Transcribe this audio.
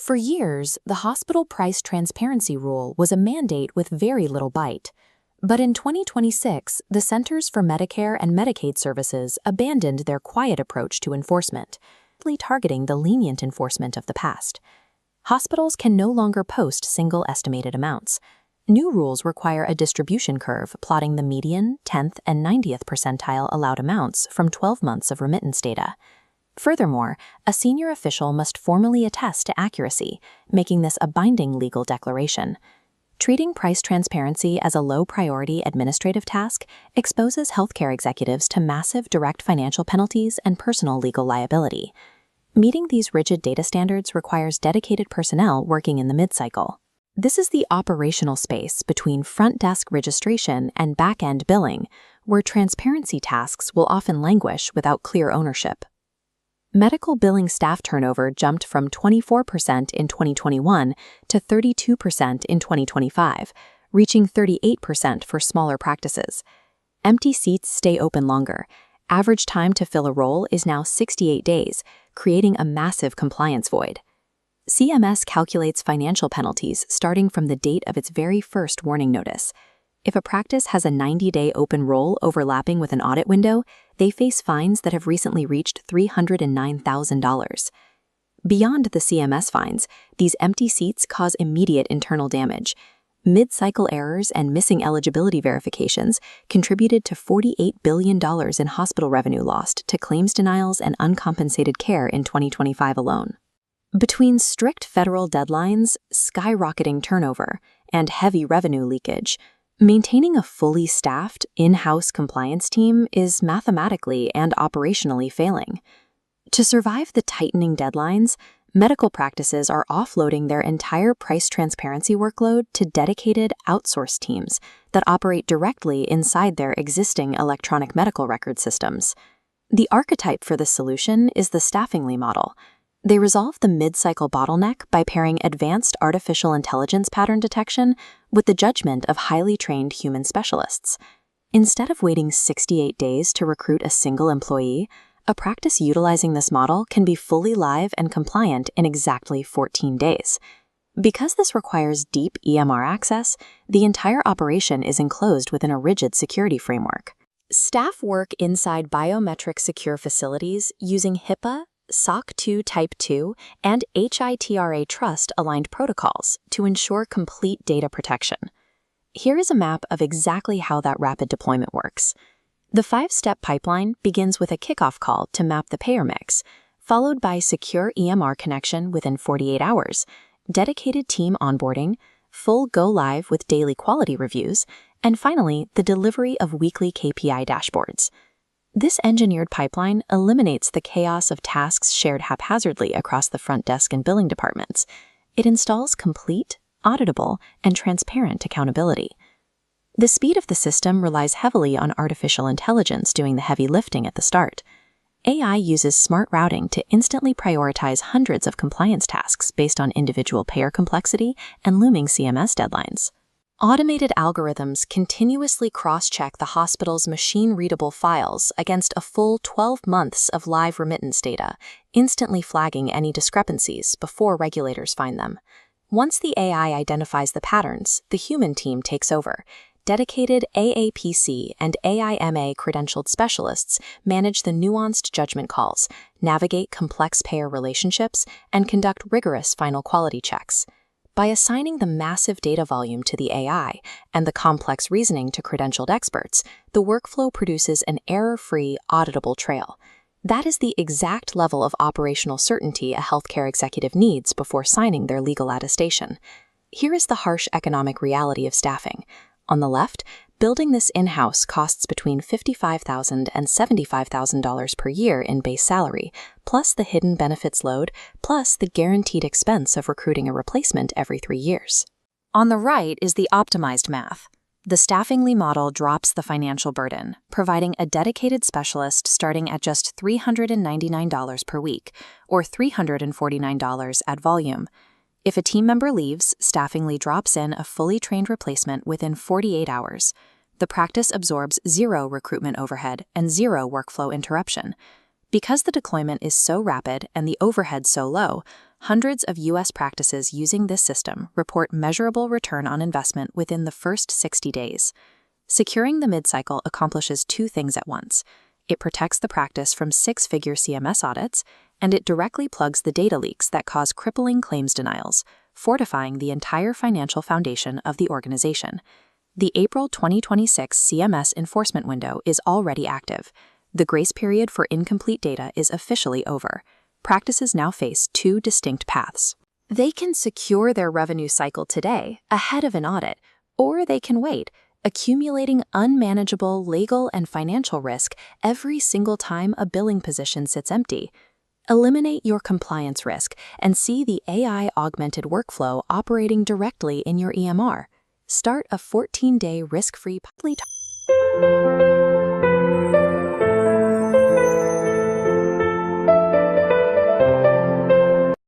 For years, the hospital price transparency rule was a mandate with very little bite. But in 2026, the Centers for Medicare and Medicaid Services abandoned their quiet approach to enforcement, targeting the lenient enforcement of the past. Hospitals can no longer post single estimated amounts. New rules require a distribution curve plotting the median, 10th, and 90th percentile allowed amounts from 12 months of remittance data. Furthermore, a senior official must formally attest to accuracy, making this a binding legal declaration. Treating price transparency as a low-priority administrative task exposes healthcare executives to massive direct financial penalties and personal legal liability. Meeting these rigid data standards requires dedicated personnel working in the mid-cycle. This is the operational space between front desk registration and back-end billing, where transparency tasks will often languish without clear ownership. Medical billing staff turnover jumped from 24% in 2021 to 32% in 2025, reaching 38% for smaller practices. Empty seats stay open longer. Average time to fill a role is now 68 days, creating a massive compliance void. CMS calculates financial penalties starting from the date of its very first warning notice. If a practice has a 90-day open role overlapping with an audit window, they face fines that have recently reached $309,000. Beyond the CMS fines, these empty seats cause immediate internal damage. Mid-cycle errors and missing eligibility verifications contributed to $48 billion in hospital revenue lost to claims denials and uncompensated care in 2025 alone. Between strict federal deadlines, skyrocketing turnover, and heavy revenue leakage, maintaining a fully staffed, in-house compliance team is mathematically and operationally failing. To survive the tightening deadlines, medical practices are offloading their entire price transparency workload to dedicated outsourced teams that operate directly inside their existing electronic medical record systems. The archetype for this solution is the Staffingly model. They resolve the mid-cycle bottleneck by pairing advanced artificial intelligence pattern detection with the judgment of highly trained human specialists. Instead of waiting 68 days to recruit a single employee, a practice utilizing this model can be fully live and compliant in exactly 14 days. Because this requires deep EMR access, the entire operation is enclosed within a rigid security framework. Staff work inside biometric secure facilities using HIPAA, SOC 2 Type 2, and HITRA Trust-aligned protocols to ensure complete data protection. Here is a map of exactly how that rapid deployment works. The 5-step pipeline begins with a kickoff call to map the payer mix, followed by secure EMR connection within 48 hours, dedicated team onboarding, full go-live with daily quality reviews, and finally, the delivery of weekly KPI dashboards. This engineered pipeline eliminates the chaos of tasks shared haphazardly across the front desk and billing departments. It installs complete, auditable, and transparent accountability. The speed of the system relies heavily on artificial intelligence doing the heavy lifting at the start. AI uses smart routing to instantly prioritize hundreds of compliance tasks based on individual payer complexity and looming CMS deadlines. Automated algorithms continuously cross-check the hospital's machine-readable files against a full 12 months of live remittance data, instantly flagging any discrepancies before regulators find them. Once the AI identifies the patterns, the human team takes over. Dedicated AAPC and AHIMA credentialed specialists manage the nuanced judgment calls, navigate complex payer relationships, and conduct rigorous final quality checks. By assigning the massive data volume to the AI and the complex reasoning to credentialed experts, the workflow produces an error-free, auditable trail. That is the exact level of operational certainty a healthcare executive needs before signing their legal attestation. Here is the harsh economic reality of staffing. On the left, building this in-house costs between $55,000 and $75,000 per year in base salary, plus the hidden benefits load, plus the guaranteed expense of recruiting a replacement every 3 years. On the right is the optimized math. The Staffingly model drops the financial burden, providing a dedicated specialist starting at just $399 per week, or $349 at volume. If a team member leaves, Staffingly drops in a fully trained replacement within 48 hours. The practice absorbs zero recruitment overhead and zero workflow interruption. Because the deployment is so rapid and the overhead so low, Hundreds of U.S. practices using this system report measurable return on investment within the first 60 days. Securing the mid-cycle accomplishes two things at once. It protects the practice from six-figure CMS audits, and it directly plugs the data leaks that cause crippling claims denials, fortifying the entire financial foundation of the organization. The April 2026 CMS enforcement window is already active. The grace period for incomplete data is officially over. Practices now face two distinct paths. They can secure their revenue cycle today, ahead of an audit, or they can wait, accumulating unmanageable legal and financial risk every single time a billing position sits empty. Eliminate your compliance risk and see the AI-augmented workflow operating directly in your EMR. Start a 14-day risk-free